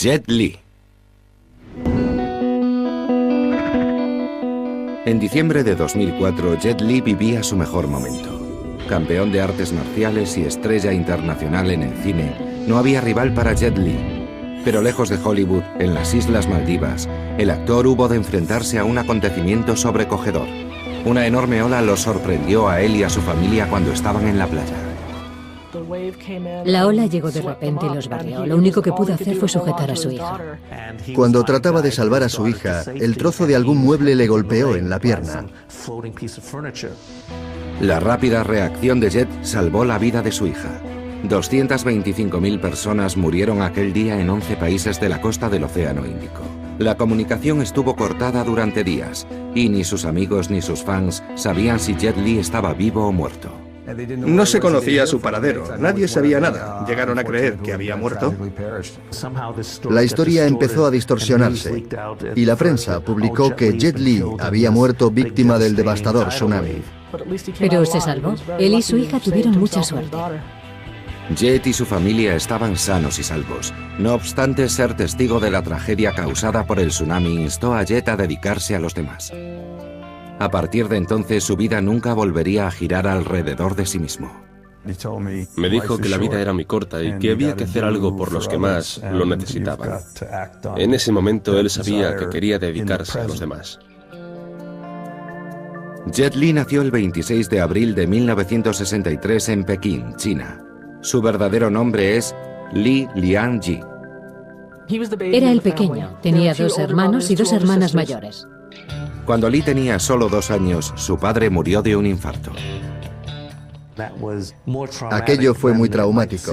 Jet Li. En diciembre de 2004, Jet Li vivía su mejor momento. Campeón de artes marciales y estrella internacional en el cine, no había rival para Jet Li. Pero lejos de Hollywood, en las Islas Maldivas, el actor hubo de enfrentarse a un acontecimiento sobrecogedor. Una enorme ola lo sorprendió a él y a su familia cuando estaban en la playa. La ola llegó de repente y los barrió. Lo único que pudo hacer fue sujetar a su hija. Cuando trataba de salvar a su hija, el trozo de algún mueble le golpeó en la pierna. La rápida reacción de Jet salvó la vida de su hija. 225.000 personas murieron aquel día en 11 países de la costa del Océano Índico. La comunicación estuvo cortada durante días y ni sus amigos ni sus fans sabían si Jet Li estaba vivo o muerto. No se conocía su paradero, nadie sabía nada. Llegaron a creer que había muerto. La historia empezó a distorsionarse y la prensa publicó que Jet Li había muerto víctima del devastador tsunami. Pero se salvó. Él y su hija tuvieron mucha suerte. Jet y su familia estaban sanos y salvos. No obstante, ser testigo de la tragedia causada por el tsunami instó a Jet a dedicarse a los demás. A partir de entonces, su vida nunca volvería a girar alrededor de sí mismo. Me dijo que la vida era muy corta y que había que hacer algo por los que más lo necesitaban. En ese momento él sabía que quería dedicarse a los demás. Jet Li nació el 26 de abril de 1963 en Pekín, China. Su verdadero nombre es Li Lianji. Era el pequeño. Tenía 2 hermanos y 2 hermanas mayores. Cuando Li tenía solo 2 años, su padre murió de un infarto. Aquello fue muy traumático,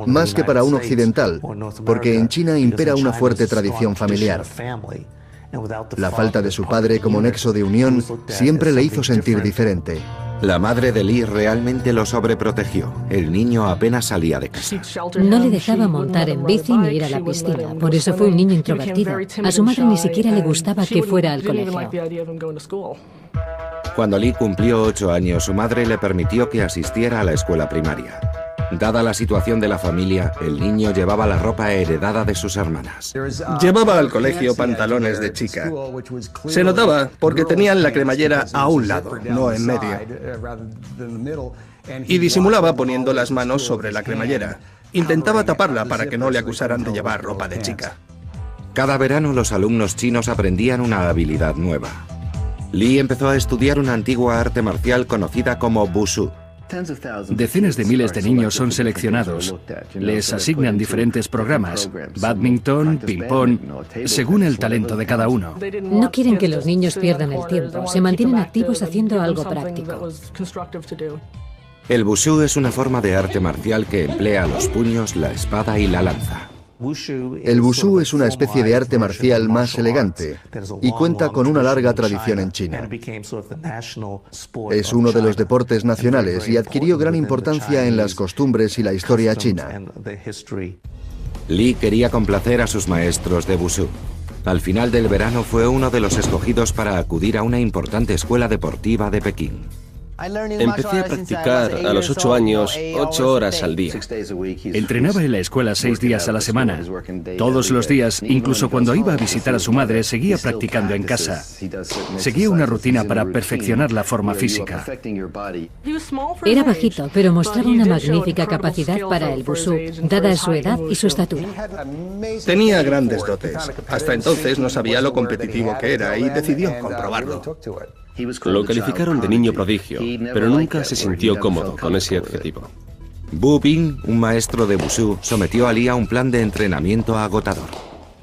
más que para un occidental, porque en China impera una fuerte tradición familiar. La falta de su padre como nexo de unión siempre le hizo sentir diferente. La madre de Li realmente lo sobreprotegió. El niño apenas salía de casa. No le dejaba montar en bici ni ir a la piscina. Por eso fue un niño introvertido. A su madre ni siquiera le gustaba que fuera al colegio. Cuando Li cumplió 8 años, su madre le permitió que asistiera a la escuela primaria. Dada la situación de la familia, el niño llevaba la ropa heredada de sus hermanas. Llevaba al colegio pantalones de chica. Se notaba porque tenían la cremallera a un lado, no en medio. Y disimulaba poniendo las manos sobre la cremallera. Intentaba taparla para que no le acusaran de llevar ropa de chica. Cada verano los alumnos chinos aprendían una habilidad nueva. Li empezó a estudiar una antigua arte marcial conocida como Wushu. Decenas de miles de niños son seleccionados. Les asignan diferentes programas, bádminton, ping-pong, según el talento de cada uno. No quieren que los niños pierdan el tiempo. Se mantienen activos haciendo algo práctico. El Wushu es una forma de arte marcial que emplea los puños, la espada y la lanza. El Wushu es una especie de arte marcial más elegante y cuenta con una larga tradición en China. Es uno de los deportes nacionales y adquirió gran importancia en las costumbres y la historia china. Li quería complacer a sus maestros de Wushu. Al final del verano fue uno de los escogidos para acudir a una importante escuela deportiva de Pekín. Empecé a practicar a los 8 años, 8 horas al día. Entrenaba en la escuela 6 días a la semana. Todos los días, incluso cuando iba a visitar a su madre, seguía practicando en casa. Seguía una rutina para perfeccionar la forma física. Era bajito, pero mostraba una magnífica capacidad para el Wushu, dada su edad y su estatura. Tenía grandes dotes. Hasta entonces no sabía lo competitivo que era y decidió comprobarlo. Lo calificaron de niño prodigio, pero nunca se sintió cómodo con ese adjetivo. Bu Bing, un maestro de Wushu, sometió a Li a un plan de entrenamiento agotador.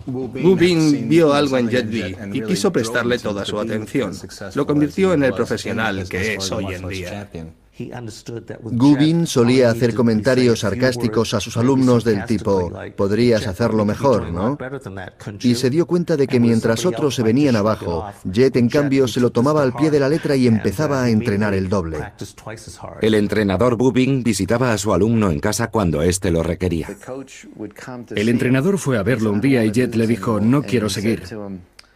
Bu Bing vio algo en Jet Li y quiso prestarle toda su atención. Lo convirtió en el profesional que es hoy en día. Gu Bin solía hacer comentarios sarcásticos a sus alumnos del tipo, podrías hacerlo mejor, ¿no? Y se dio cuenta de que mientras otros se venían abajo, Jet en cambio se lo tomaba al pie de la letra y empezaba a entrenar el doble. El entrenador Bu Bing visitaba a su alumno en casa cuando éste lo requería. El entrenador fue a verlo un día y Jet le dijo, no quiero seguir.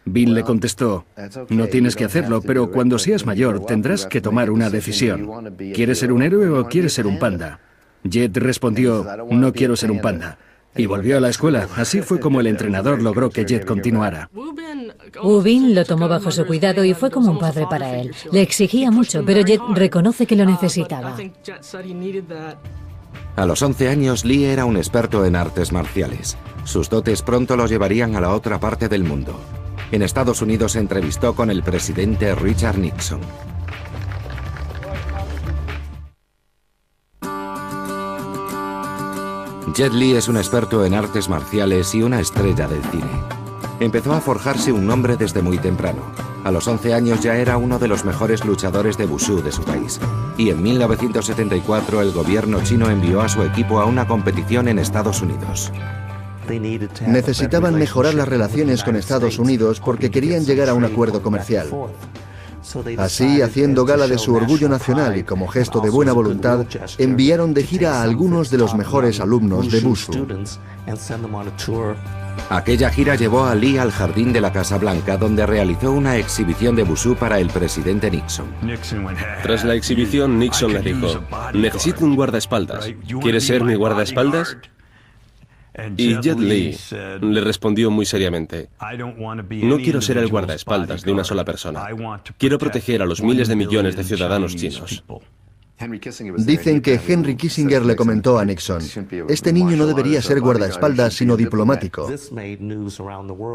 Bin le contestó, no tienes que hacerlo, pero cuando seas mayor tendrás que tomar una decisión. ¿Quieres ser un héroe o quieres ser un panda? Jet respondió, no quiero ser un panda. Y volvió a la escuela. Así fue como el entrenador logró que Jet continuara. Woo Bin lo tomó bajo su cuidado y fue como un padre para él. Le exigía mucho, pero Jet reconoce que lo necesitaba. A los 11 años, Lee era un experto en artes marciales. Sus dotes pronto lo llevarían a la otra parte del mundo. En Estados Unidos se entrevistó con el presidente Richard Nixon. Jet Li es un experto en artes marciales y una estrella del cine. Empezó a forjarse un nombre desde muy temprano. A los 11 años ya era uno de los mejores luchadores de Wushu de su país. Y en 1974 el gobierno chino envió a su equipo a una competición en Estados Unidos. Necesitaban mejorar las relaciones con Estados Unidos porque querían llegar a un acuerdo comercial. Así, haciendo gala de su orgullo nacional y como gesto de buena voluntad, enviaron de gira a algunos de los mejores alumnos de Wushu. Aquella gira llevó a Lee al jardín de la Casa Blanca, donde realizó una exhibición de Wushu para el presidente Nixon. Tras la exhibición, Nixon le dijo: necesito un guardaespaldas. ¿Quieres ser mi guardaespaldas? Y Jet Li le respondió muy seriamente: no quiero ser el guardaespaldas de una sola persona. Quiero proteger a los miles de millones de ciudadanos chinos. Dicen que Henry Kissinger le comentó a Nixon: este niño no debería ser guardaespaldas sino diplomático.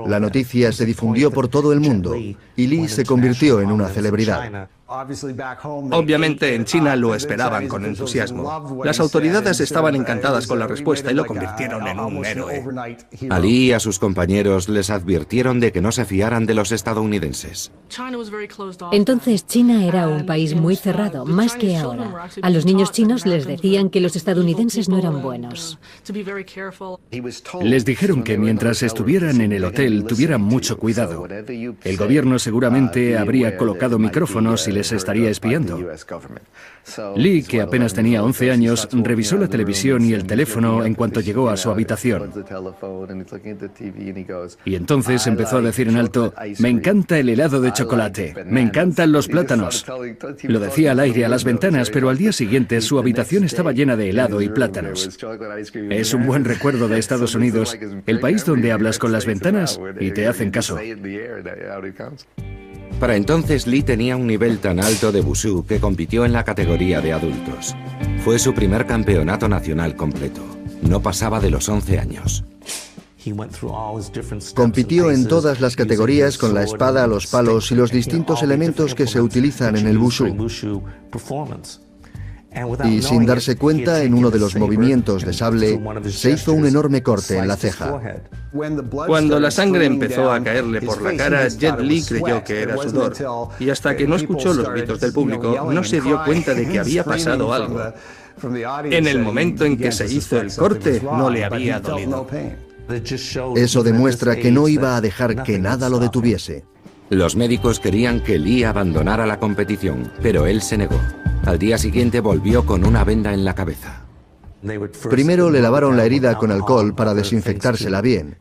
La noticia se difundió por todo el mundo y Lee se convirtió en una celebridad. Obviamente en China lo esperaban con entusiasmo. Las autoridades estaban encantadas con la respuesta y lo convirtieron en un héroe. A Lee y a sus compañeros les advirtieron de que no se fiaran de los estadounidenses. Entonces China era un país muy cerrado, más que ahora. A los niños chinos les decían que los estadounidenses no eran buenos. Les dijeron que mientras estuvieran en el hotel tuvieran mucho cuidado. El gobierno seguramente habría colocado micrófonos y les estaría espiando. Lee, que apenas tenía 11 años, revisó la televisión y el teléfono en cuanto llegó a su habitación. Y entonces empezó a decir en alto: me encanta el helado de chocolate, me encantan los plátanos. Lo decía al aire a las ventanas, pero al día siguiente su habitación estaba llena de helado y plátanos. Es un buen recuerdo de Estados Unidos, el país donde hablas con las ventanas y te hacen caso. Para entonces, Lee tenía un nivel tan alto de Wushu que compitió en la categoría de adultos. Fue su primer campeonato nacional completo. No pasaba de los 11 años. Compitió en todas las categorías con la espada, los palos y los distintos elementos que se utilizan en el Wushu. Y sin darse cuenta, en uno de los movimientos de sable, se hizo un enorme corte en la ceja. Cuando la sangre empezó a caerle por la cara, Jet Li creyó que era sudor. Y hasta que no escuchó los gritos del público, no se dio cuenta de que había pasado algo. En el momento en que se hizo el corte, no le había dolido. Eso demuestra que no iba a dejar que nada lo detuviese. Los médicos querían que Lee abandonara la competición, pero él se negó. Al día siguiente volvió con una venda en la cabeza. Primero le lavaron la herida con alcohol para desinfectársela bien,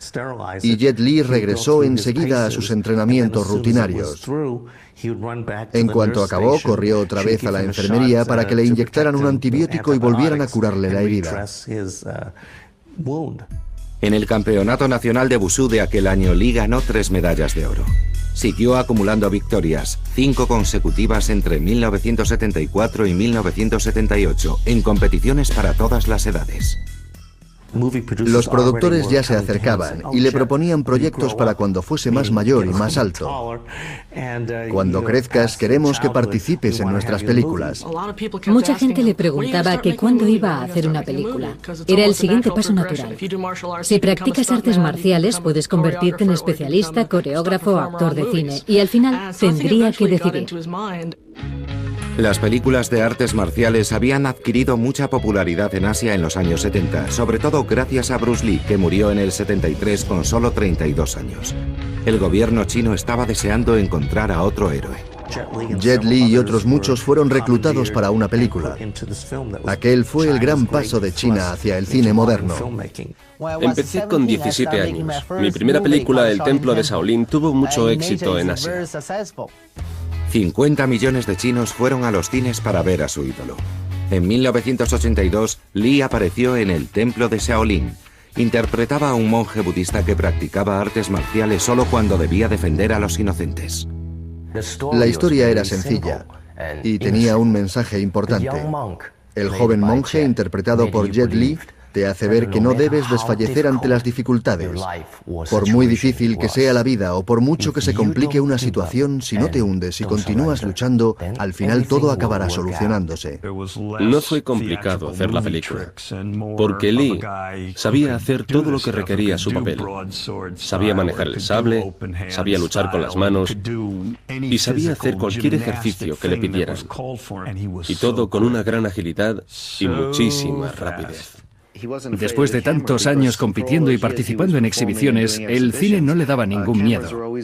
y Jet Li regresó enseguida a sus entrenamientos rutinarios. En cuanto acabó, corrió otra vez a la enfermería para que le inyectaran un antibiótico y volvieran a curarle la herida. En el Campeonato Nacional de Wushu de aquel año, Lee ganó 3 medallas de oro. Siguió acumulando victorias, 5 consecutivas entre 1974 y 1978, en competiciones para todas las edades. Los productores ya se acercaban y le proponían proyectos para cuando fuese más mayor y más alto. Cuando crezcas, queremos que participes en nuestras películas. Mucha gente le preguntaba que cuándo iba a hacer una película. Era el siguiente paso natural. Si practicas artes marciales, puedes convertirte en especialista, coreógrafo o actor de cine. Y al final tendría que decidir. Las películas de artes marciales habían adquirido mucha popularidad en Asia en los años 70, sobre todo gracias a Bruce Lee, que murió en el 73 con solo 32 años. El gobierno chino estaba deseando encontrar a otro héroe. Jet Li y otros muchos fueron reclutados para una película. Aquel fue el gran paso de China hacia el cine moderno. Empecé con 17 años. Mi primera película, El Templo de Shaolin, tuvo mucho éxito en Asia. 50 millones de chinos fueron a los cines para ver a su ídolo. En 1982, Lee apareció en El Templo de Shaolin Interpretaba a un monje budista que practicaba artes marciales solo cuando debía defender a los inocentes. La historia era sencilla y tenía un mensaje importante. El joven monje, interpretado por Jet Li, te hace ver que no debes desfallecer ante las dificultades. Por muy difícil que sea la vida o por mucho que se complique una situación, si no te hundes y continúas luchando, al final todo acabará solucionándose. No fue complicado hacer la película, porque Lee sabía hacer todo lo que requería su papel. Sabía manejar el sable, sabía luchar con las manos y sabía hacer cualquier ejercicio que le pidieran. Y todo con una gran agilidad y muchísima rapidez. Después de tantos años compitiendo y participando en exhibiciones, el cine no le daba ningún miedo.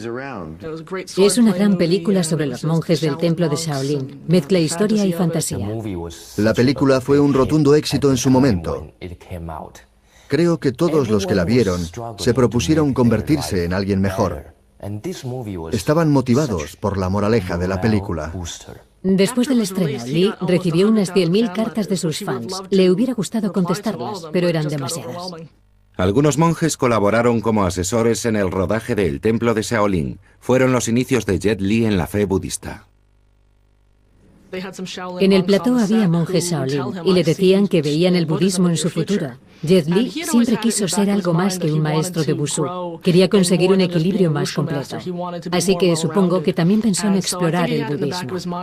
Es una gran película sobre los monjes del templo de Shaolin. Mezcla historia y fantasía. La película fue un rotundo éxito en su momento. Creo que todos los que la vieron se propusieron convertirse en alguien mejor. Estaban motivados por la moraleja de la película. Después del estreno, Lee recibió unas 100.000 cartas de sus fans. Le hubiera gustado contestarlas, pero eran demasiadas. Algunos monjes colaboraron como asesores en el rodaje de El Templo de Shaolin. Fueron los inicios de Jet Li en la fe budista. En el plató había monjes Shaolin y le decían que veían el budismo en su futuro. Jet Li siempre quiso ser algo más que un maestro de Wushu. Quería conseguir un equilibrio más completo. Así que supongo que también pensó en explorar el budismo.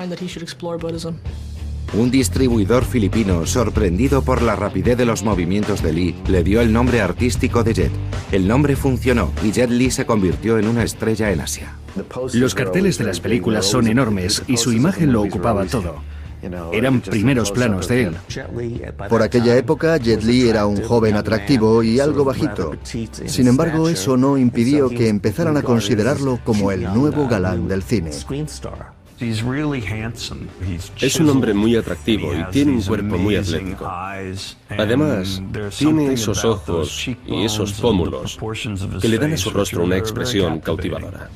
Un distribuidor filipino, sorprendido por la rapidez de los movimientos de Lee, le dio el nombre artístico de Jet. El nombre funcionó y Jet Li se convirtió en una estrella en Asia. Los carteles de las películas son enormes y su imagen lo ocupaba todo. Eran primeros planos de él. Por aquella época, Jet Li era un joven atractivo y algo bajito. Sin embargo, eso no impidió que empezaran a considerarlo como el nuevo galán del cine. Es un hombre muy atractivo y tiene un cuerpo muy atlético. Además, tiene esos ojos y esos pómulos que le dan a su rostro una expresión cautivadora.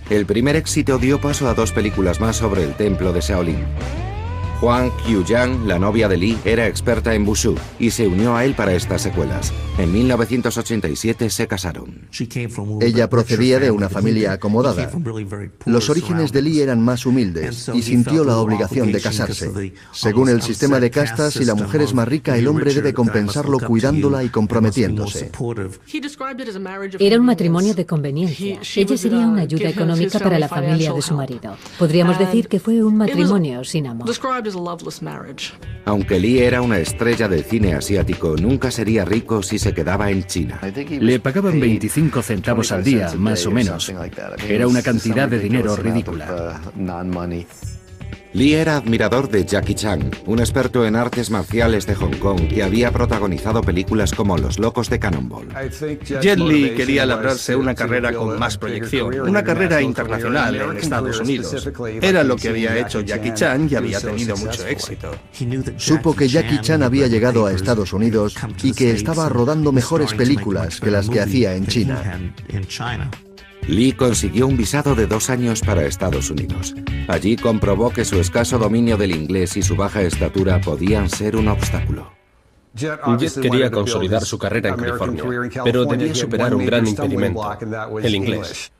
El primer éxito dio paso a 2 películas más sobre el templo de Shaolin. Huang Qiuyang, la novia de Lee, era experta en Wushu y se unió a él para estas secuelas. En 1987 se casaron. Ella procedía de una familia acomodada. Los orígenes de Lee eran más humildes y sintió la obligación de casarse. Según el sistema de castas, si la mujer es más rica, el hombre debe compensarlo cuidándola y comprometiéndose. Era un matrimonio de conveniencia. Ella sería una ayuda económica para la familia de su marido. Podríamos decir que fue un matrimonio sin amor. Aunque Lee era una estrella del cine asiático, nunca sería rico si se quedaba en China. Le pagaban 25 centavos al día, más o menos. Era una cantidad de dinero ridícula. Lee era admirador de Jackie Chan, un experto en artes marciales de Hong Kong que había protagonizado películas como Los Locos de Cannonball. Jet Li quería labrarse una carrera con más proyección, una carrera internacional en Estados Unidos. Era lo que había hecho Jackie Chan y había tenido mucho éxito. Supo que Jackie Chan había llegado a Estados Unidos y que estaba rodando mejores películas que las que hacía en China. Lee consiguió un visado de 2 años para Estados Unidos. Allí comprobó que su escaso dominio del inglés y su baja estatura podían ser un obstáculo. Jet quería consolidar su carrera en California, pero debía superar un gran impedimento, el inglés.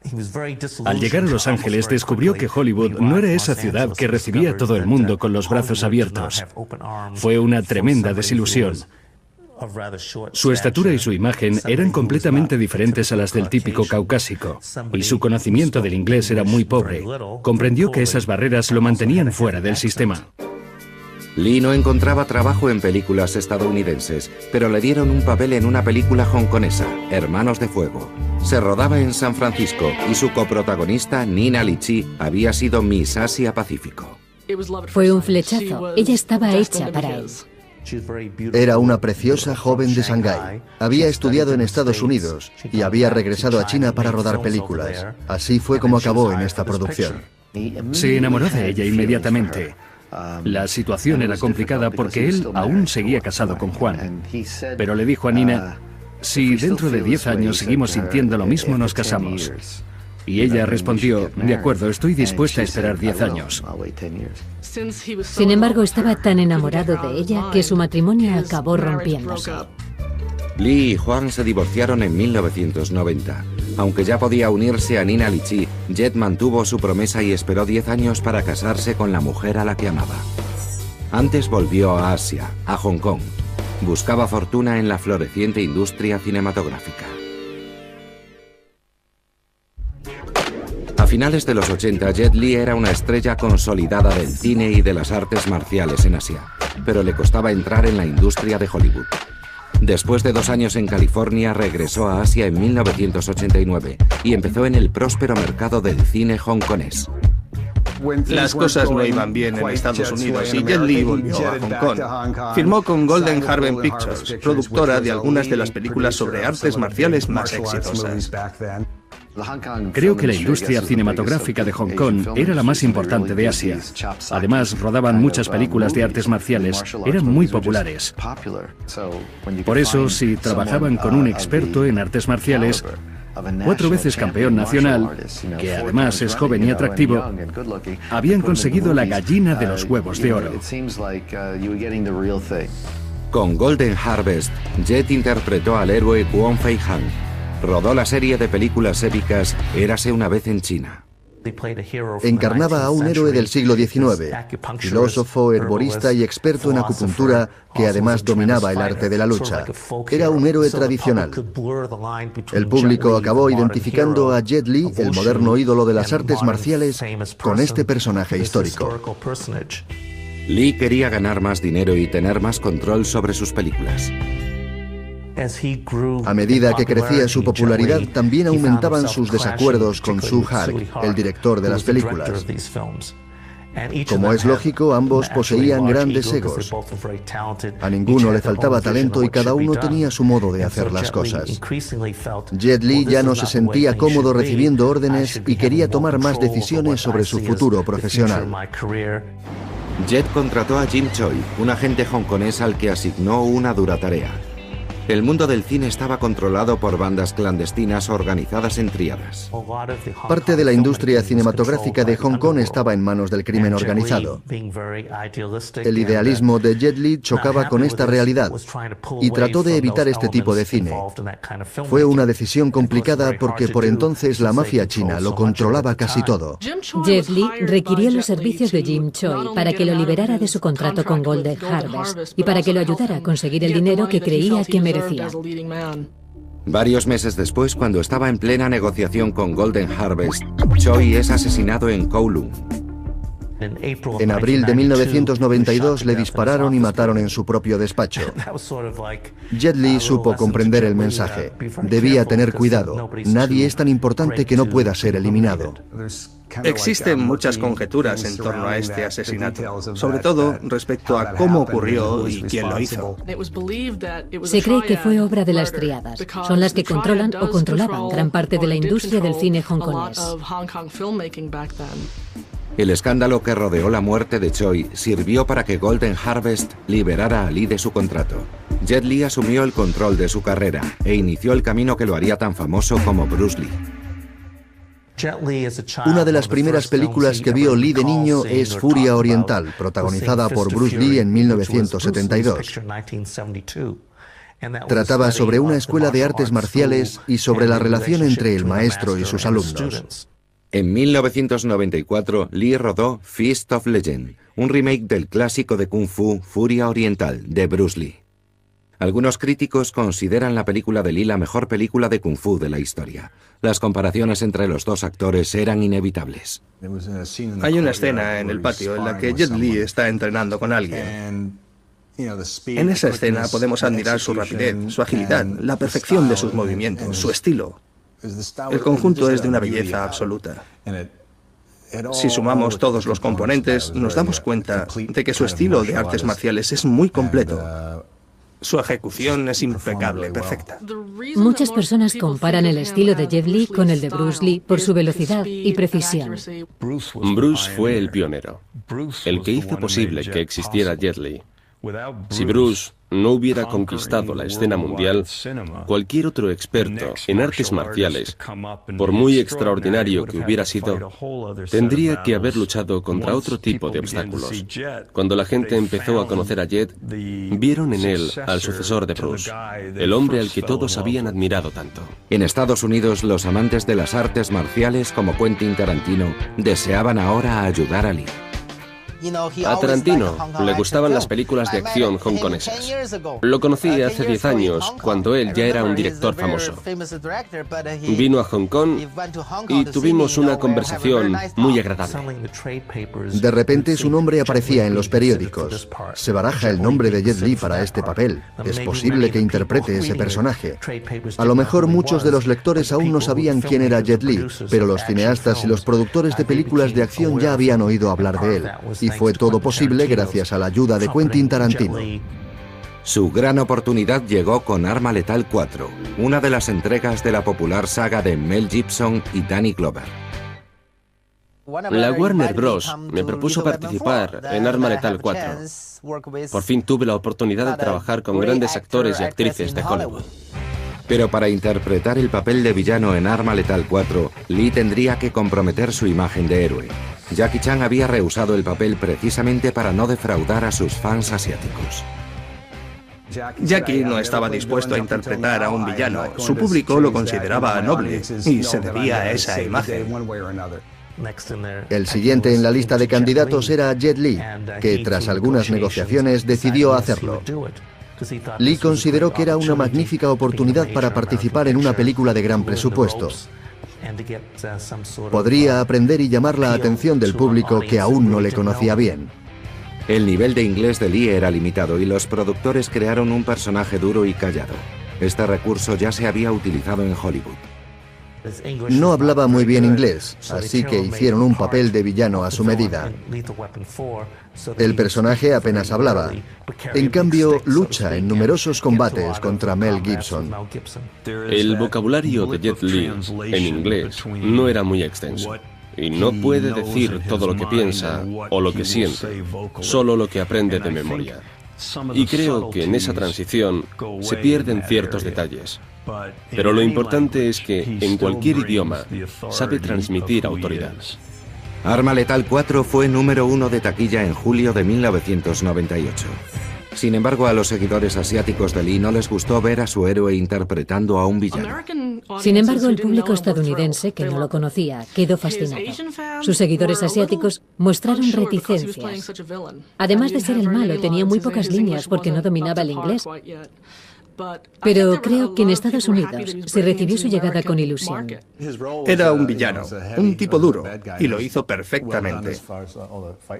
Al llegar a Los Ángeles descubrió que Hollywood no era esa ciudad que recibía a todo el mundo con los brazos abiertos. Fue una tremenda desilusión. Su estatura y su imagen eran completamente diferentes a las del típico caucásico, y su conocimiento del inglés era muy pobre. Comprendió que esas barreras lo mantenían fuera del sistema. Lee no encontraba trabajo en películas estadounidenses, pero le dieron un papel en una película hongkonesa, Hermanos de Fuego. Se rodaba en San Francisco y su coprotagonista, Nina Lichi, había sido Miss Asia Pacífico. Fue un flechazo. Ella estaba hecha para él. Era una preciosa joven de Shanghái. Había estudiado en Estados Unidos y había regresado a China para rodar películas. Así fue como acabó en esta producción. Se enamoró de ella inmediatamente. La situación era complicada porque él aún seguía casado con Juan. Pero le dijo a Nina, si dentro de 10 años seguimos sintiendo lo mismo, nos casamos. Y ella respondió, de acuerdo, estoy dispuesta a esperar 10 años. Sin embargo, estaba tan enamorado de ella que su matrimonio acabó rompiéndose. Lee y Hwang se divorciaron en 1990. Aunque ya podía unirse a Nina Lichi, Jet mantuvo su promesa y esperó 10 años para casarse con la mujer a la que amaba. Antes volvió a Asia, a Hong Kong. Buscaba fortuna en la floreciente industria cinematográfica. A finales de los 80, Jet Li era una estrella consolidada del cine y de las artes marciales en Asia, pero le costaba entrar en la industria de Hollywood. Después de 2 años en California, regresó a Asia en 1989 y empezó en el próspero mercado del cine hongkonés. Las cosas no iban bien en Estados Unidos y Jet Li volvió a Hong Kong. Firmó con Golden Harvey Pictures, productora de algunas de las películas sobre artes marciales más exitosas. Creo que la industria cinematográfica de Hong Kong era la más importante de Asia. Además, rodaban muchas películas de artes marciales. Eran muy populares. Por eso, si trabajaban con un experto en artes marciales, 4 veces campeón nacional, que además es joven y atractivo, habían conseguido la gallina de los huevos de oro. Con Golden Harvest, Jet interpretó al héroe Kwon Fei-han. Rodó la serie de películas épicas Érase una vez en China. Encarnaba a un héroe del siglo XIX, filósofo, herborista y experto en acupuntura que además dominaba el arte de la lucha. Era un héroe tradicional. El público acabó identificando a Jet Li, el moderno ídolo de las artes marciales, con este personaje histórico. Lee quería ganar más dinero y tener más control sobre sus películas. A medida que crecía su popularidad, también aumentaban sus desacuerdos con Soo Hark, el director de las películas. Como es lógico, ambos poseían grandes egos. A ninguno le faltaba talento y cada uno tenía su modo de hacer las cosas. Jet Li ya no se sentía cómodo recibiendo órdenes y quería tomar más decisiones sobre su futuro profesional. Jet contrató a Jim Choi, un agente hongkonés al que asignó una dura tarea. El mundo del cine estaba controlado por bandas clandestinas organizadas en tríadas. Parte de la industria cinematográfica de Hong Kong estaba en manos del crimen organizado. El idealismo de Jet Li chocaba con esta realidad y trató de evitar este tipo de cine. Fue una decisión complicada porque por entonces la mafia china lo controlaba casi todo. Jet Li requirió los servicios de Jim Choi para que lo liberara de su contrato con Golden Harvest y para que lo ayudara a conseguir el dinero que creía que merecía. Varios meses después, cuando estaba en plena negociación con Golden Harvest, Choi es asesinado en Kowloon. En abril de 1992 le dispararon y mataron en su propio despacho. Jet Li supo comprender el mensaje. Debía tener cuidado. Nadie es tan importante que no pueda ser eliminado. Existen muchas conjeturas en torno a este asesinato, sobre todo respecto a cómo ocurrió y quién lo hizo. Se cree que fue obra de las tríadas. Son las que controlan o controlaban gran parte de la industria del cine hongkonés. El escándalo que rodeó la muerte de Choi sirvió para que Golden Harvest liberara a Lee de su contrato. Jet Li asumió el control de su carrera e inició el camino que lo haría tan famoso como Bruce Lee. Una de las primeras películas que vio Lee de niño es Furia Oriental, protagonizada por Bruce Lee en 1972. Trataba sobre una escuela de artes marciales y sobre la relación entre el maestro y sus alumnos. En 1994, Lee rodó Fist of Legend, un remake del clásico de Kung Fu Furia Oriental, de Bruce Lee. Algunos críticos consideran la película de Lee la mejor película de Kung Fu de la historia. Las comparaciones entre los dos actores eran inevitables. Hay una escena en el patio en la que Jet Li está entrenando con alguien. En esa escena podemos admirar su rapidez, su agilidad, la perfección de sus movimientos, su estilo. El conjunto es de una belleza absoluta. Si sumamos todos los componentes, nos damos cuenta de que su estilo de artes marciales es muy completo. Su ejecución es impecable, perfecta. Muchas personas comparan el estilo de Jet Li con el de Bruce Lee por su velocidad y precisión. Bruce fue el pionero, el que hizo posible que existiera Jet Li. Si Bruce no hubiera conquistado la escena mundial, cualquier otro experto en artes marciales, por muy extraordinario que hubiera sido, tendría que haber luchado contra otro tipo de obstáculos. Cuando la gente empezó a conocer a Jet, vieron en él al sucesor de Bruce, el hombre al que todos habían admirado tanto. En Estados Unidos, los amantes de las artes marciales como Quentin Tarantino deseaban ahora ayudar a Lee. A Tarantino le gustaban las películas de acción hongkonesas. Lo conocí hace 10 años, cuando él ya era un director famoso. Vino a Hong Kong y tuvimos una conversación muy agradable. De repente su nombre aparecía en los periódicos. Se baraja el nombre de Jet Li para este papel. Es posible que interprete ese personaje. A lo mejor muchos de los lectores aún no sabían quién era Jet Li, pero los cineastas y los productores de películas de acción ya habían oído hablar de él. Y fue todo posible gracias a la ayuda de Quentin Tarantino. Su gran oportunidad llegó con Arma Letal 4, una de las entregas de la popular saga de Mel Gibson y Danny Glover. La Warner Bros. Me propuso participar en Arma Letal 4. Por fin tuve la oportunidad de trabajar con grandes actores y actrices de Hollywood. Pero para interpretar el papel de villano en Arma Letal 4, Lee tendría que comprometer su imagen de héroe. Jackie Chan había rehusado el papel precisamente para no defraudar a sus fans asiáticos. Jackie no estaba dispuesto a interpretar a un villano. Su público lo consideraba noble y se debía a esa imagen. El siguiente en la lista de candidatos era Jet Li, que tras algunas negociaciones decidió hacerlo. Lee consideró que era una magnífica oportunidad para participar en una película de gran presupuesto. Podría aprender y llamar la atención del público que aún no le conocía bien. El nivel de inglés de Lee era limitado y los productores crearon un personaje duro y callado. Este recurso ya se había utilizado en Hollywood. No hablaba muy bien inglés, así que hicieron un papel de villano a su medida. El personaje apenas hablaba. En cambio, lucha en numerosos combates contra Mel Gibson. El vocabulario de Jet Li en inglés no era muy extenso. Y no puede decir todo lo que piensa o lo que siente, solo lo que aprende de memoria. Y creo que en esa transición se pierden ciertos detalles. Pero lo importante es que en cualquier idioma sabe transmitir autoridad. Arma Letal 4 fue número 1 de taquilla en julio de 1998. Sin embargo, a los seguidores asiáticos de Lee no les gustó ver a su héroe interpretando a un villano. Sin embargo, el público estadounidense, que no lo conocía, quedó fascinado. Sus seguidores asiáticos mostraron reticencias. Además de ser el malo, tenía muy pocas líneas porque no dominaba el inglés. Pero creo que en Estados Unidos se recibió su llegada con ilusión. Era un villano, un tipo duro, y lo hizo perfectamente.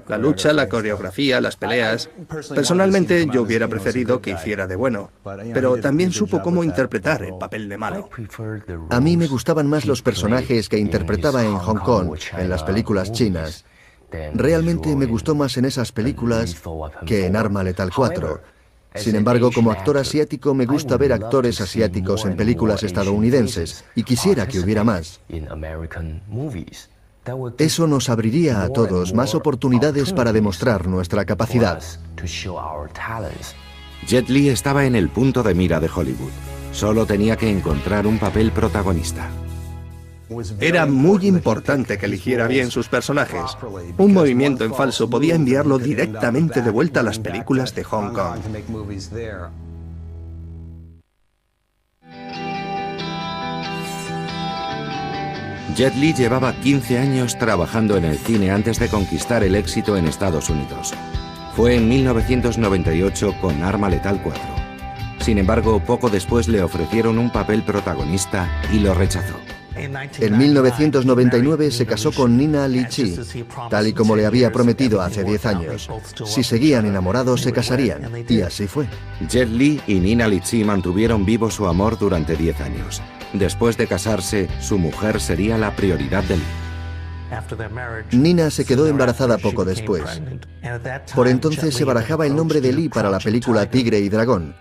La lucha, la coreografía, las peleas... Personalmente yo hubiera preferido que hiciera de bueno, pero también supo cómo interpretar el papel de malo. A mí me gustaban más los personajes que interpretaba en Hong Kong, en las películas chinas. Realmente me gustó más en esas películas que en Arma Letal 4. Sin embargo, como actor asiático me gusta ver actores asiáticos en películas estadounidenses y quisiera que hubiera más. Eso nos abriría a todos más oportunidades para demostrar nuestra capacidad. Jet Li estaba en el punto de mira de Hollywood. Solo tenía que encontrar un papel protagonista. Era muy importante que eligiera bien sus personajes. Un movimiento en falso podía enviarlo directamente de vuelta a las películas de Hong Kong. Jet Li llevaba 15 años trabajando en el cine antes de conquistar el éxito en Estados Unidos. Fue en 1998 con Arma Letal 4. Sin embargo, poco después le ofrecieron un papel protagonista y lo rechazó. En 1999 se casó con Nina Li-chi, tal y como le había prometido hace 10 años. Si seguían enamorados se casarían, y así fue. Jet Li y Nina Li-chi mantuvieron vivo su amor durante 10 años. Después de casarse, su mujer sería la prioridad de Lee. Nina se quedó embarazada poco después. Por entonces se barajaba el nombre de Lee para la película Tigre y Dragón.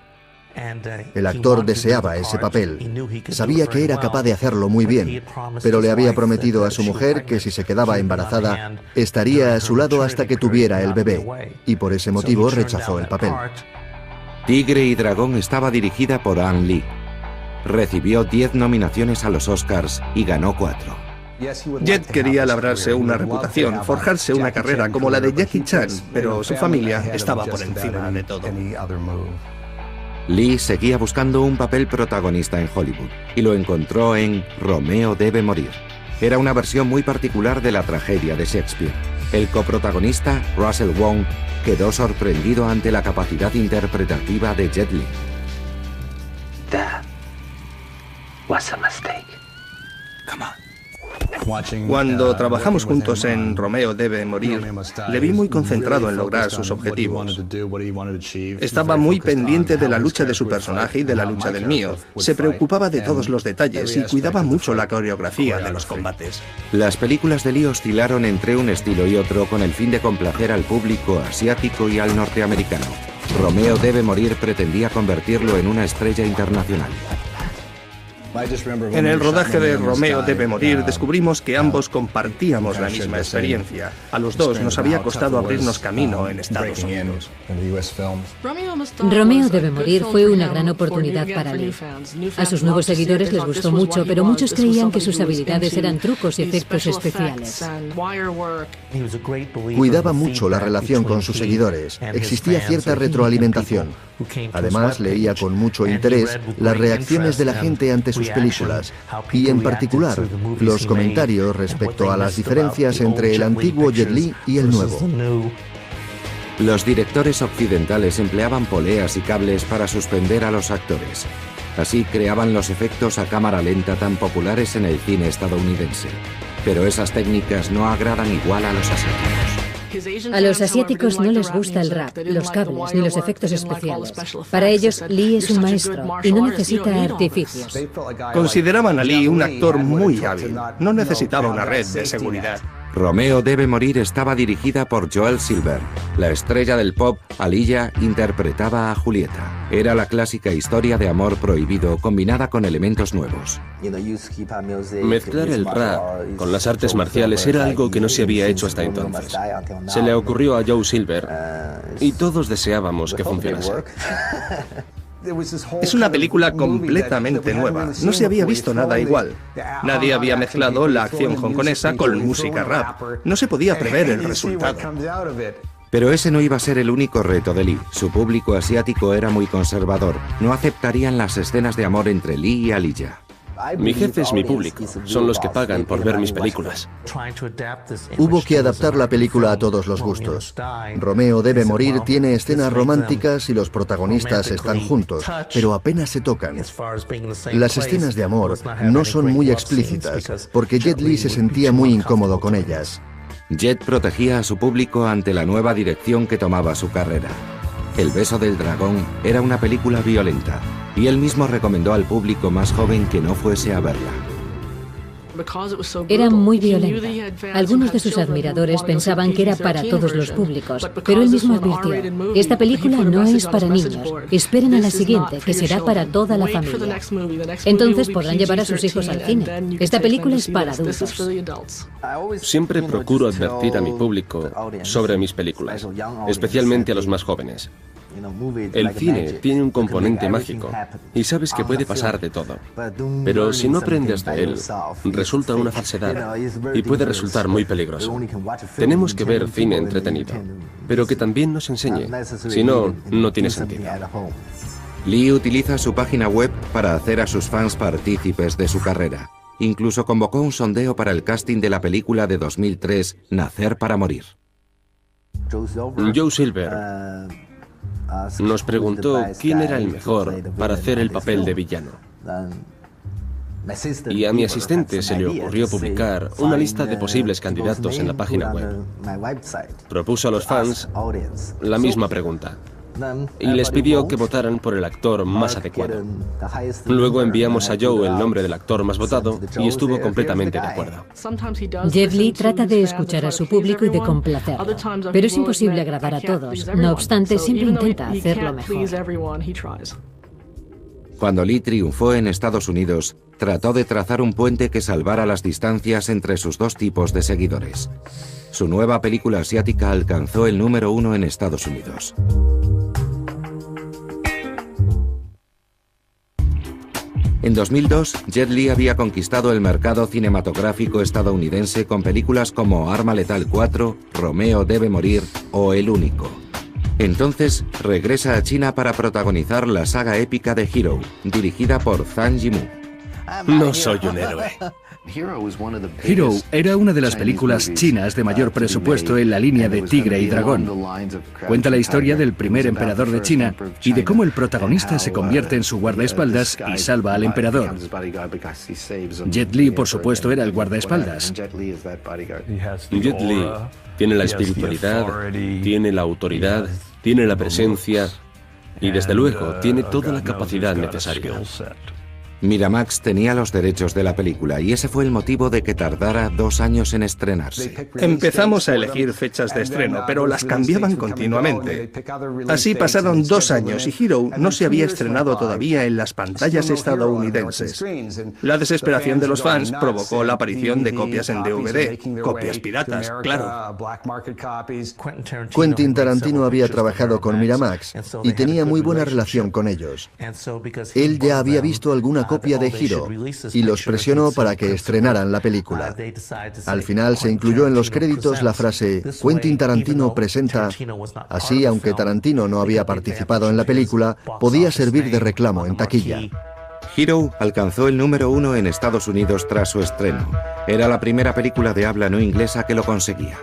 El actor deseaba ese papel. Sabía que era capaz de hacerlo muy bien, pero le había prometido a su mujer que si se quedaba embarazada, estaría a su lado hasta que tuviera el bebé, y por ese motivo rechazó el papel. Tigre y Dragón estaba dirigida por Ang Lee. Recibió 10 nominaciones a los Oscars y ganó 4. Jet quería labrarse una reputación, forjarse una carrera como la de Jackie Chan, pero su familia estaba por encima de todo. Lee seguía buscando un papel protagonista en Hollywood y lo encontró en Romeo debe morir. Era una versión muy particular de la tragedia de Shakespeare. El coprotagonista, Russell Wong, quedó sorprendido ante la capacidad interpretativa de Jet Li. That was a mistake. Come on. Cuando trabajamos juntos en Romeo debe morir, le vi muy concentrado en lograr sus objetivos. Estaba muy pendiente de la lucha de su personaje y de la lucha del mío. Se preocupaba de todos los detalles y cuidaba mucho la coreografía de los combates. Las películas de Lee oscilaron entre un estilo y otro con el fin de complacer al público asiático y al norteamericano. Romeo debe morir pretendía convertirlo en una estrella internacional. En el rodaje de Romeo debe morir descubrimos que ambos compartíamos la misma experiencia. A los dos nos había costado abrirnos camino en Estados Unidos. Romeo debe morir fue una gran oportunidad para Lee. A sus nuevos seguidores les gustó mucho, pero muchos creían que sus habilidades eran trucos y efectos especiales. Cuidaba mucho la relación con sus seguidores. Existía cierta retroalimentación. Además, leía con mucho interés las reacciones de la gente ante sus películas y, en particular, los comentarios respecto a las diferencias entre el antiguo Jet Li y el nuevo. Los directores occidentales empleaban poleas y cables para suspender a los actores. Así creaban los efectos a cámara lenta tan populares en el cine estadounidense. Pero esas técnicas no agradan igual a los asiáticos. A los asiáticos no les gusta el rap, los cables ni los efectos especiales. Para ellos, Lee es un maestro y no necesita artificios. Consideraban a Lee un actor muy hábil. No necesitaba una red de seguridad. Romeo debe morir estaba dirigida por Joel Silver. La estrella del pop, Aaliyah, interpretaba a Julieta. Era la clásica historia de amor prohibido combinada con elementos nuevos. Mezclar el rap con las artes marciales era algo que no se había hecho hasta entonces. Se le ocurrió a Joe Silver y todos deseábamos que funcionase. Es una película completamente nueva. No se había visto nada igual. Nadie había mezclado la acción hongkonesa con música rap. No se podía prever el resultado. Pero ese no iba a ser el único reto de Lee. Su público asiático era muy conservador. No aceptarían las escenas de amor entre Lee y Aaliyah. Mi jefe es mi público. Son los que pagan por ver mis películas. Hubo que adaptar la película a todos los gustos. Romeo debe morir tiene escenas románticas y los protagonistas están juntos, pero apenas se tocan. Las escenas de amor no son muy explícitas, porque Jet Li se sentía muy incómodo con ellas. Jet protegía a su público ante la nueva dirección que tomaba su carrera. El beso del dragón era una película violenta, y él mismo recomendó al público más joven que no fuese a verla. Era muy violenta. Algunos de sus admiradores pensaban que era para todos los públicos, pero él mismo advirtió, esta película no es para niños, esperen a la siguiente, que será para toda la familia. Entonces podrán llevar a sus hijos al cine. Esta película es para adultos. Siempre procuro advertir a mi público sobre mis películas, especialmente a los más jóvenes. El cine tiene un componente mágico y sabes que puede pasar de todo. Pero si no aprendes de él, resulta una falsedad y puede resultar muy peligroso. Tenemos que ver cine entretenido, pero que también nos enseñe. Si no, no tiene sentido. Lee utiliza su página web para hacer a sus fans partícipes de su carrera. Incluso convocó un sondeo para el casting de la película de 2003, Nacer para morir. Joe Silver nos preguntó quién era el mejor para hacer el papel de villano. Y a mi asistente se le ocurrió publicar una lista de posibles candidatos en la página web. Propuso a los fans la misma pregunta y les pidió que votaran por el actor más adecuado. Luego enviamos a Joe el nombre del actor más votado y estuvo completamente de acuerdo. Jet Li trata de escuchar a su público y de complacerlo, pero es imposible agradar a todos. No obstante, siempre intenta hacerlo mejor. Cuando Lee triunfó en Estados Unidos, trató de trazar un puente que salvara las distancias entre sus dos tipos de seguidores. Su nueva película asiática alcanzó el número 1 en Estados Unidos. En 2002, Jet Li había conquistado el mercado cinematográfico estadounidense con películas como Arma Letal 4, Romeo debe morir o El Único. Entonces, regresa a China para protagonizar la saga épica de Hero, dirigida por Zhang Yimou. No soy un héroe. Hero era una de las películas chinas de mayor presupuesto en la línea de Tigre y Dragón. Cuenta la historia del primer emperador de China y de cómo el protagonista se convierte en su guardaespaldas y salva al emperador. Jet Li, por supuesto, era el guardaespaldas. Jet Li tiene la espiritualidad, tiene la autoridad, tiene la presencia y, desde luego, tiene toda la capacidad necesaria. Miramax tenía los derechos de la película y ese fue el motivo de que tardara 2 años en estrenarse. Empezamos a elegir fechas de estreno, pero las cambiaban continuamente. Así pasaron 2 años y Hero no se había estrenado todavía en las pantallas estadounidenses. La desesperación de los fans provocó la aparición de copias en DVD, copias piratas, claro. Quentin Tarantino había trabajado con Miramax y tenía muy buena relación con ellos. Él ya había visto alguna copia de Hero y los presionó para que estrenaran la película. Al final se incluyó en los créditos la frase Quentin Tarantino presenta. Así, aunque Tarantino no había participado en la película, podía servir de reclamo en taquilla. Hero alcanzó el número 1 en Estados Unidos tras su estreno. Era la primera película de habla no inglesa que lo conseguía.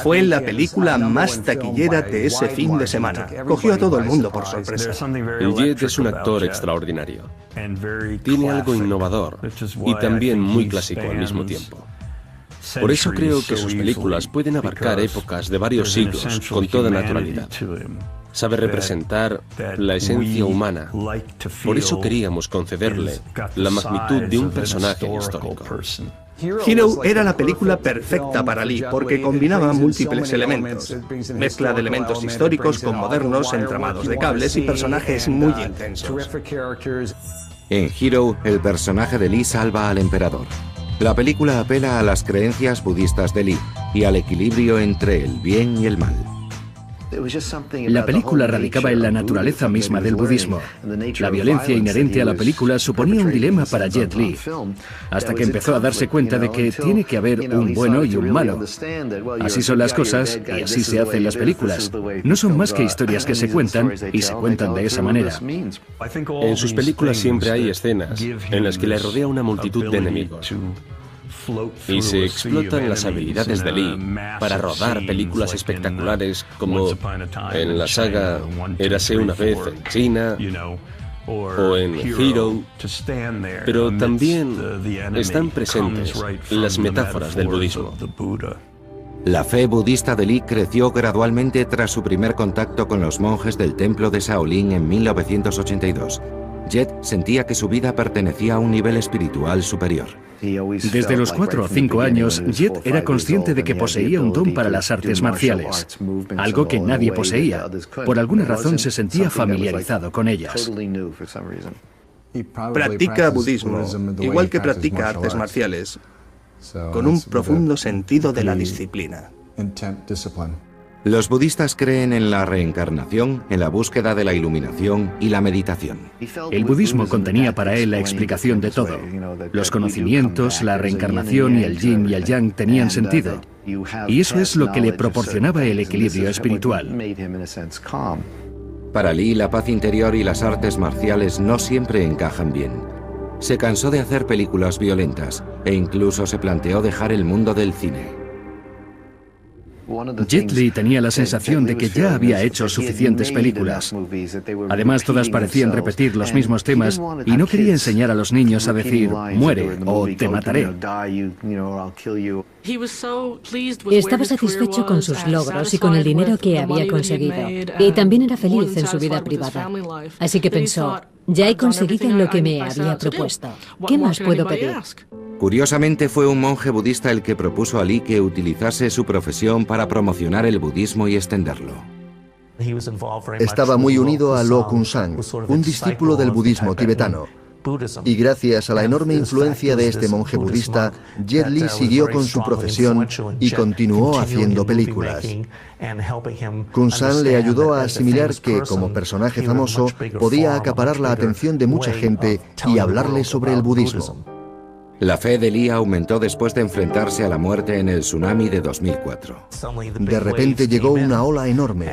Fue la película más taquillera de ese fin de semana. Cogió a todo el mundo por sorpresa. Jet es un actor extraordinario. Tiene algo innovador y también muy clásico al mismo tiempo. Por eso creo que sus películas pueden abarcar épocas de varios siglos con toda naturalidad. Sabe representar la esencia humana. Por eso queríamos concederle la magnitud de un personaje histórico. Hero era la película perfecta para Lee porque combinaba múltiples elementos. Mezcla de elementos históricos con modernos, entramados de cables y personajes muy intensos. En Hero, el personaje de Lee salva al emperador. La película apela a las creencias budistas de Lee y al equilibrio entre el bien y el mal. La película radicaba en la naturaleza misma del budismo. La violencia inherente a la película suponía un dilema para Jet Li, hasta que empezó a darse cuenta de que tiene que haber un bueno y un malo. Así son las cosas y así se hacen las películas. No son más que historias que se cuentan y se cuentan de esa manera. En sus películas siempre hay escenas en las que le rodea una multitud de enemigos. Y se explotan las habilidades de Lee para rodar películas espectaculares como en la saga Érase una vez en China o en Hero, pero también están presentes las metáforas del budismo. La fe budista de Lee creció gradualmente tras su primer contacto con los monjes del templo de Shaolin en 1982. Jet sentía que su vida pertenecía a un nivel espiritual superior. Desde los 4 o 5 años, Jet era consciente de que poseía un don para las artes marciales, algo que nadie poseía. Por alguna razón se sentía familiarizado con ellas. Practica budismo, igual que practica artes marciales, con un profundo sentido de la disciplina. Los budistas creen en la reencarnación, en la búsqueda de la iluminación y la meditación. El budismo contenía para él la explicación de todo. Los conocimientos, la reencarnación y el yin y el yang tenían sentido. Y eso es lo que le proporcionaba el equilibrio espiritual. Para Lee, la paz interior y las artes marciales no siempre encajan bien. Se cansó de hacer películas violentas e incluso se planteó dejar el mundo del cine. Jet Li tenía la sensación de que ya había hecho suficientes películas. Además, todas parecían repetir los mismos temas y no quería enseñar a los niños a decir muere o te mataré. Estaba satisfecho con sus logros y con el dinero que había conseguido. Y también era feliz en su vida privada. Así que pensó, ya he conseguido lo que me había propuesto. ¿Qué más puedo pedir? Curiosamente, fue un monje budista el que propuso a Lee que utilizase su profesión para promocionar el budismo y extenderlo. Estaba muy unido a Lo Kung Sang, un discípulo del budismo tibetano. Y gracias a la enorme influencia de este monje budista, Jet Li siguió con su profesión y continuó haciendo películas. Kun San le ayudó a asimilar que, como personaje famoso, podía acaparar la atención de mucha gente y hablarle sobre el budismo. La fe de Lee aumentó después de enfrentarse a la muerte en el tsunami de 2004. De repente llegó una ola enorme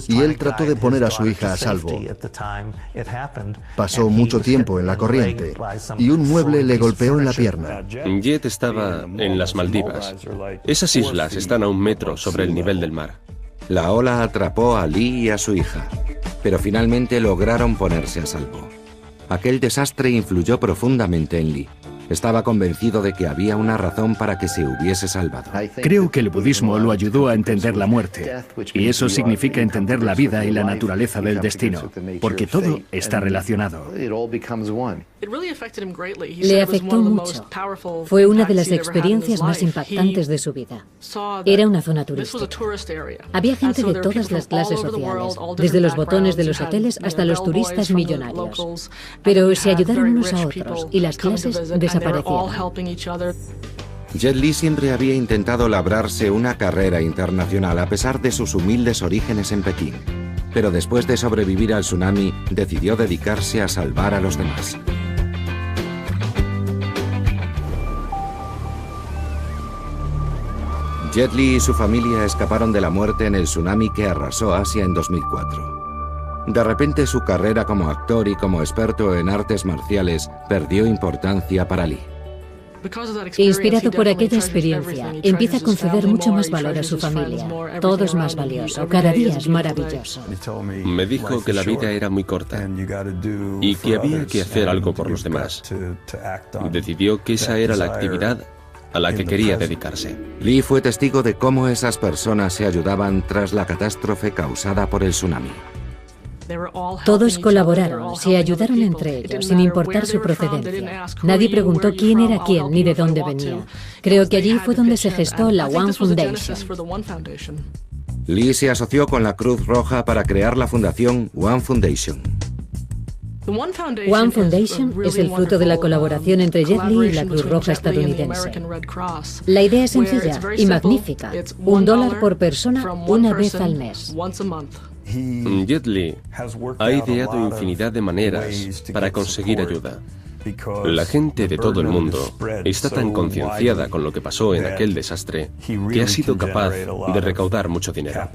y él trató de poner a su hija a salvo. Pasó mucho tiempo en la corriente y un mueble le golpeó en la pierna. Jet estaba en las Maldivas. Esas islas están a 1 metro sobre el nivel del mar. La ola atrapó a Lee y a su hija, pero finalmente lograron ponerse a salvo. Aquel desastre influyó profundamente en Lee. Estaba convencido de que había una razón para que se hubiese salvado. Creo que el budismo lo ayudó a entender la muerte, y eso significa entender la vida y la naturaleza del destino, porque todo está relacionado. Le afectó mucho. Fue una de las experiencias más impactantes de su vida. Era una zona turística. Había gente de todas las clases sociales, desde los botones de los hoteles hasta los turistas millonarios. Pero se ayudaron unos a otros y las clases desaparecieron. Jet Li siempre había intentado labrarse una carrera internacional a pesar de sus humildes orígenes en Pekín. Pero después de sobrevivir al tsunami, decidió dedicarse a salvar a los demás. Jet Li y su familia escaparon de la muerte en el tsunami que arrasó Asia en 2004. De repente su carrera como actor y como experto en artes marciales perdió importancia para Lee. Inspirado por aquella experiencia, empieza a conceder mucho más valor a su familia. Todo es más valioso, cada día es maravilloso. Me dijo que la vida era muy corta y que había que hacer algo por los demás. Decidió que esa era la actividad a la que quería dedicarse. Lee fue testigo de cómo esas personas se ayudaban tras la catástrofe causada por el tsunami. Todos colaboraron, se ayudaron entre ellos, sin importar su procedencia. Nadie preguntó quién era quién ni de dónde venía. Creo que allí fue donde se gestó la One Foundation. Lee se asoció con la Cruz Roja para crear la fundación One Foundation. One Foundation es el fruto de la colaboración entre Jet Li y la Cruz Roja estadounidense. La idea es sencilla y magnífica. $1 por persona una vez al mes. Jet Li ha ideado infinidad de maneras para conseguir ayuda. La gente de todo el mundo está tan concienciada con lo que pasó en aquel desastre que ha sido capaz de recaudar mucho dinero.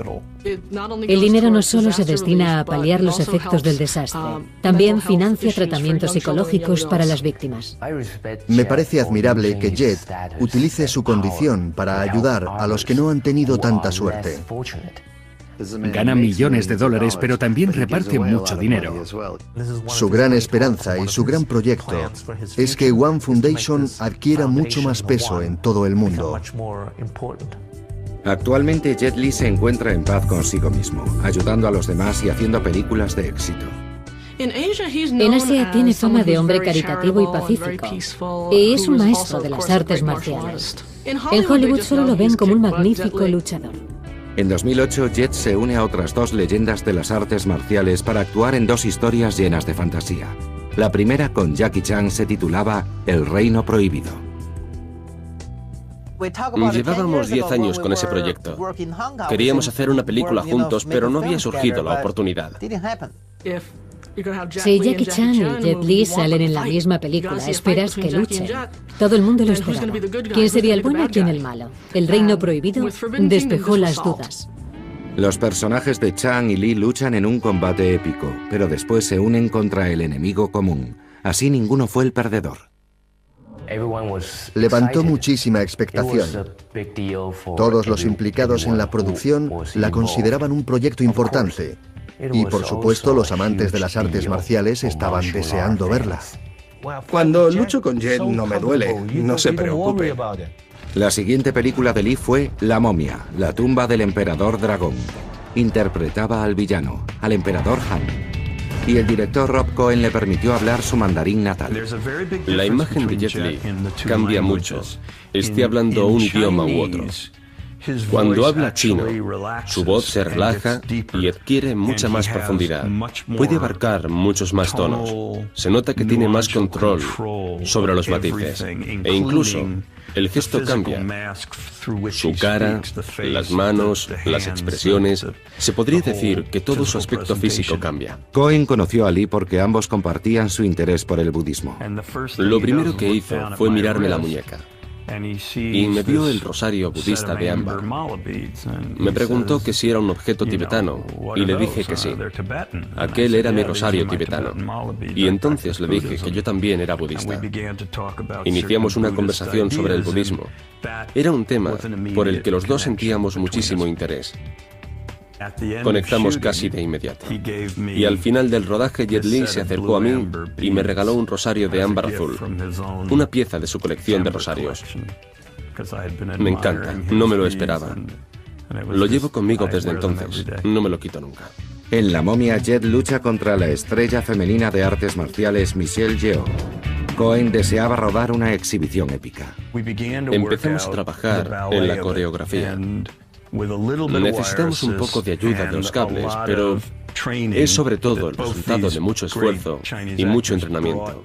El dinero no solo se destina a paliar los efectos del desastre, también financia tratamientos psicológicos para las víctimas. Me parece admirable que Jet utilice su condición para ayudar a los que no han tenido tanta suerte. Gana millones de dólares, pero también reparte mucho dinero. Su gran esperanza y su gran proyecto es que One Foundation adquiera mucho más peso en todo el mundo. Actualmente Jet Li se encuentra en paz consigo mismo, ayudando a los demás y haciendo películas de éxito. En Asia tiene fama de hombre caritativo y pacífico, y es un maestro de las artes marciales. En Hollywood solo lo ven como un magnífico luchador. En 2008, Jet se une a otras 2 leyendas de las artes marciales para actuar en 2 historias llenas de fantasía. La primera, con Jackie Chan, se titulaba El Reino Prohibido. Llevábamos 10 años con ese proyecto. Queríamos hacer una película juntos, pero no había surgido la oportunidad. Si Jackie Chan y Jet Li salen en la misma película, esperas que luchen. Todo el mundo lo esperaba. ¿Quién sería el bueno y quién el malo? El Reino Prohibido despejó las dudas. Los personajes de Chan y Lee luchan en un combate épico, pero después se unen contra el enemigo común. Así ninguno fue el perdedor. Levantó muchísima expectación. Todos los implicados en la producción la consideraban un proyecto importante. Y por supuesto los amantes de las artes marciales estaban deseando verla. Cuando lucho con Jet no me duele, no se preocupe. La siguiente película de Lee fue La momia, la tumba del emperador dragón. Interpretaba al villano, al emperador Han. Y el director Rob Cohen le permitió hablar su mandarín natal. La imagen de Jet Li cambia mucho, esté hablando un idioma u otro. Cuando habla chino, su voz se relaja y adquiere mucha más profundidad. Puede abarcar muchos más tonos. Se nota que tiene más control sobre los matices. E incluso el gesto cambia. Su cara, las manos, las expresiones. Se podría decir que todo su aspecto físico cambia. Cohen conoció a Lee porque ambos compartían su interés por el budismo. Lo primero que hizo fue mirarme la muñeca. Y me vio el rosario budista de ámbar. Me preguntó que si era un objeto tibetano y le dije que sí. Aquel era mi rosario tibetano. Y entonces le dije que yo también era budista. Iniciamos una conversación sobre el budismo. Era un tema por el que los dos sentíamos muchísimo interés. Conectamos casi de inmediato. Y al final del rodaje, Jet Li se acercó a mí y me regaló un rosario de ámbar azul, una pieza de su colección de rosarios. Me encanta, no me lo esperaba. Lo llevo conmigo desde entonces, no me lo quito nunca. En La momia, Jet lucha contra la estrella femenina de artes marciales Michelle Yeoh. Cohen deseaba rodar una exhibición épica. Empezamos a trabajar en la coreografía. Necesitamos un poco de ayuda de los cables, pero es sobre todo el resultado de mucho esfuerzo y mucho entrenamiento.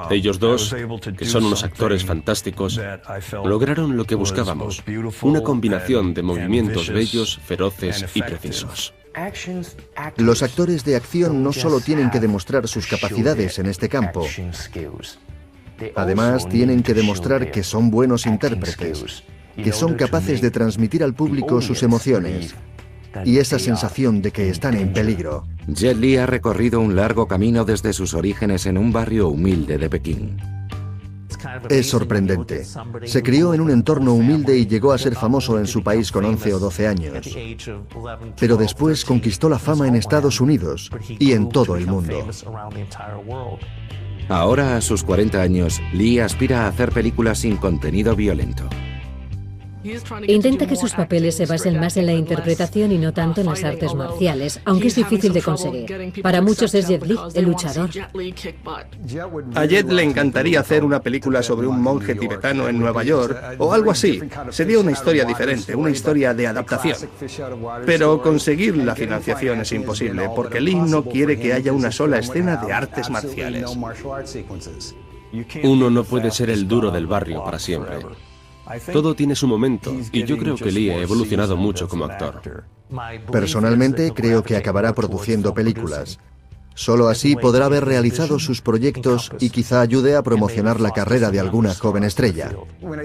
Ellos dos, que son unos actores fantásticos, lograron lo que buscábamos, una combinación de movimientos bellos, feroces y precisos. Los actores de acción no solo tienen que demostrar sus capacidades en este campo, además tienen que demostrar que son buenos intérpretes, que son capaces de transmitir al público sus emociones y esa sensación de que están en peligro. Jet Li ha recorrido un largo camino desde sus orígenes en un barrio humilde de Pekín. Es sorprendente. Se crió en un entorno humilde y llegó a ser famoso en su país con 11 o 12 años. Pero después conquistó la fama en Estados Unidos y en todo el mundo. Ahora, a sus 40 años, Lee aspira a hacer películas sin contenido violento. Intenta que sus papeles se basen más en la interpretación y no tanto en las artes marciales, aunque es difícil de conseguir. Para muchos es Jet Li, el luchador. A Jet le encantaría hacer una película sobre un monje tibetano en Nueva York o algo así. Sería una historia diferente, una historia de adaptación. Pero conseguir la financiación es imposible, porque Lee no quiere que haya una sola escena de artes marciales. Uno no puede ser el duro del barrio para siempre. Todo tiene su momento, y yo creo que Lee ha evolucionado mucho como actor. Personalmente, creo que acabará produciendo películas. Solo así podrá haber realizado sus proyectos y quizá ayude a promocionar la carrera de alguna joven estrella.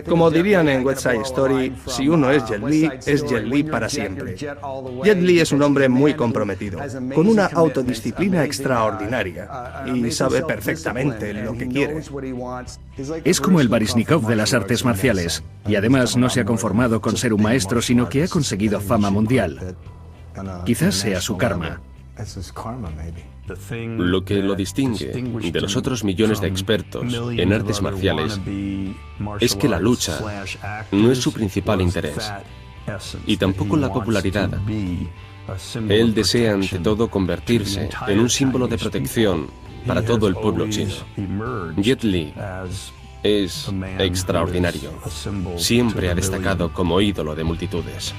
Como dirían en West Side Story, si uno es Jet Li para siempre. Jet Li es un hombre muy comprometido, con una autodisciplina extraordinaria, y sabe perfectamente lo que quiere. Es como el Baryshnikov de las artes marciales, y además no se ha conformado con ser un maestro, sino que ha conseguido fama mundial. Quizás sea su karma. Lo que lo distingue de los otros millones de expertos en artes marciales es que la lucha no es su principal interés, y tampoco la popularidad. Él desea ante todo convertirse en un símbolo de protección para todo el pueblo chino. Jet Li es extraordinario. Siempre ha destacado como ídolo de multitudes.